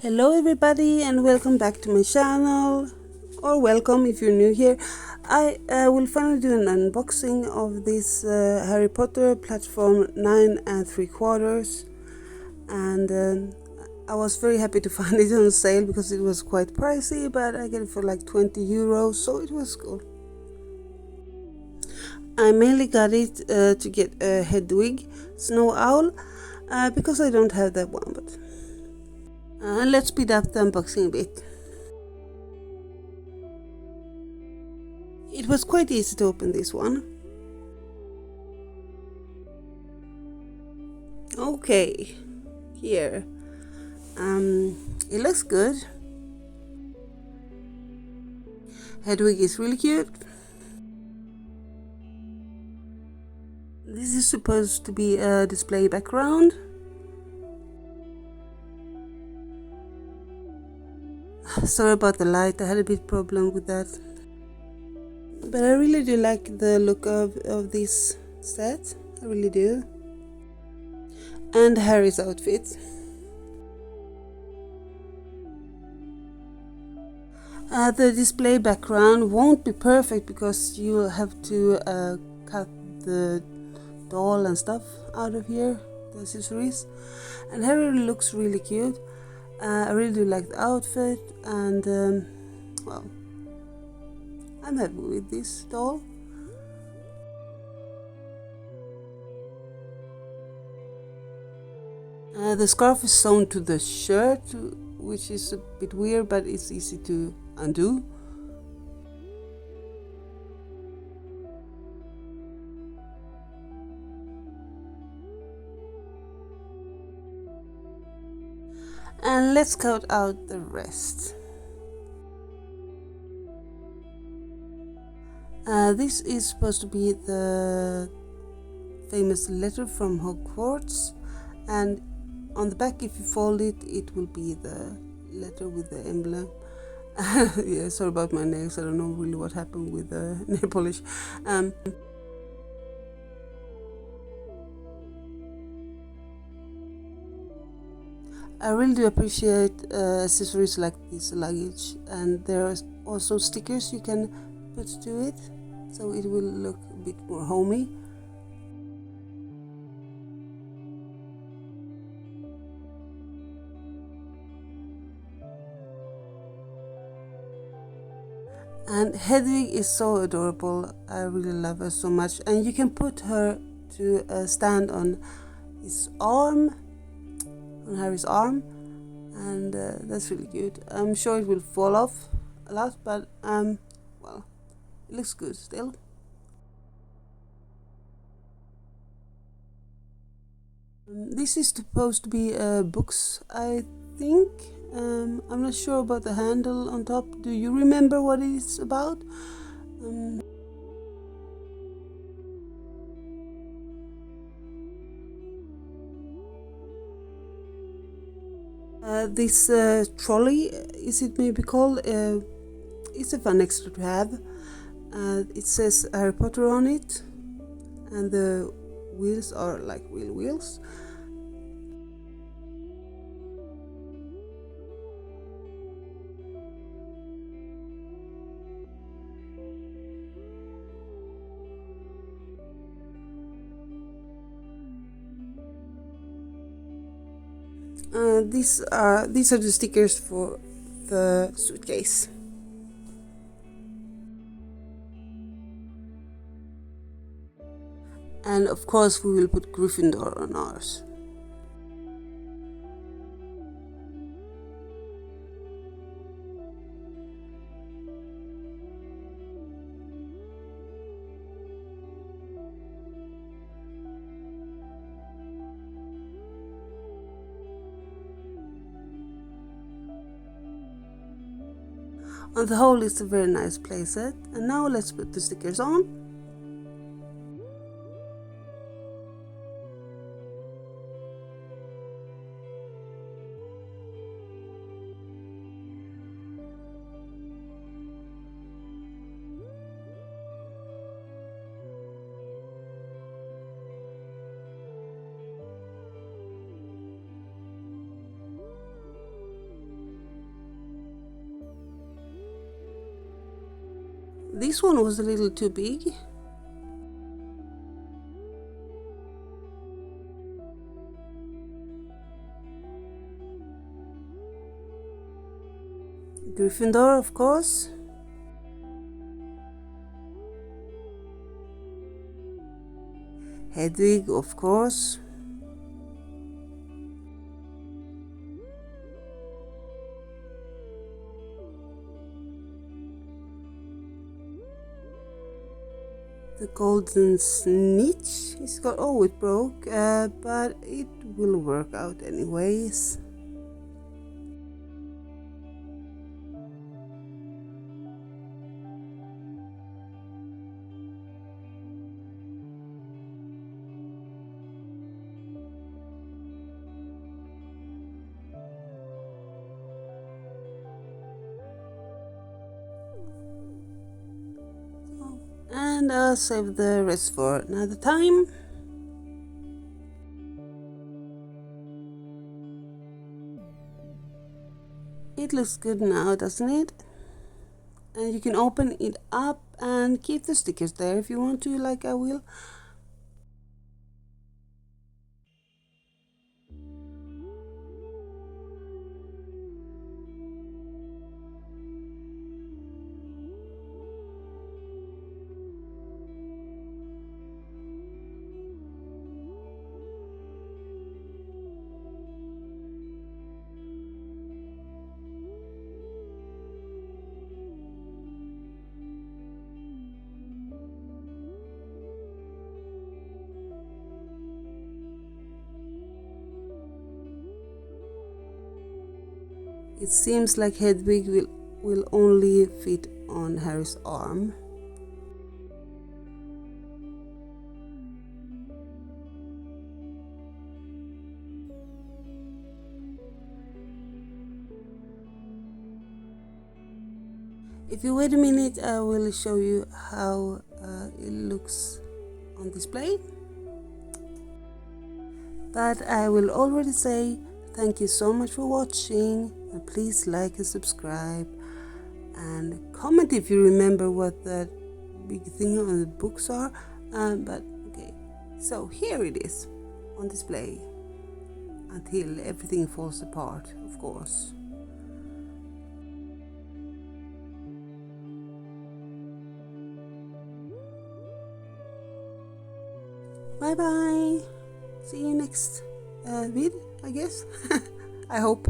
Hello everybody and welcome back to my channel, or welcome if you're new here. I will finally do an unboxing of this Harry Potter platform 9 and 3/4, and I was very happy to find it on sale because it was quite pricey, but I get it for like 20 euros, so it was cool. I mainly got it to get a Hedwig snow owl because I don't have that one, but let's speed up the unboxing a bit. It was quite easy to open this one. Okay, here. It looks good. Hedwig is really cute. This is supposed to be a display background. Sorry about the light, I had a bit problem with that. But I really do like the look of this set. I really do. And Harry's outfit. The display background won't be perfect because you will have to cut the doll and stuff out of here, the accessories. And Harry looks really cute. I really do like the outfit, and well, I'm happy with this doll. The scarf is sewn to the shirt, which is a bit weird, but it's easy to undo. And let's cut out the rest. This is supposed to be the famous letter from Hogwarts, and on the back, if you fold it, it will be the letter with the emblem. Yeah, sorry about my nails, I don't know really what happened with the nail polish. I really do appreciate accessories like this luggage, and there are also stickers you can put to it, so it will look a bit more homey. And Hedwig is so adorable. I really love her so much, and you can put her to stand on his arm, on Harry's arm, and that's really cute. I'm sure it will fall off a lot, but well, it looks good still. This is supposed to be books, I think. I'm not sure about the handle on top. Do you remember what it's about? This trolley, is it maybe called? It's a fun extra to have. It says Harry Potter on it, and the wheels are like real wheels. These are the stickers for the suitcase. And of course we will put Gryffindor on ours. On the whole, it's a very nice playset. And now let's put the stickers on. This one was a little too big. Gryffindor, of course. Hedwig, of course. The golden snitch is got, oh, it broke, but it will work out anyways. And I'll save the rest for another time. It looks good now, doesn't it? And you can open it up and keep the stickers there if you want to, like I will. It seems like Hedwig will only fit on Harry's arm. If you wait a minute, I will show you how it looks on display. But I will already say thank you so much for watching, and please like and subscribe and comment if you remember what that big thing on the books are. But okay, so here it is on display until everything falls apart, of course. Bye bye. See you next vid, I guess. I hope.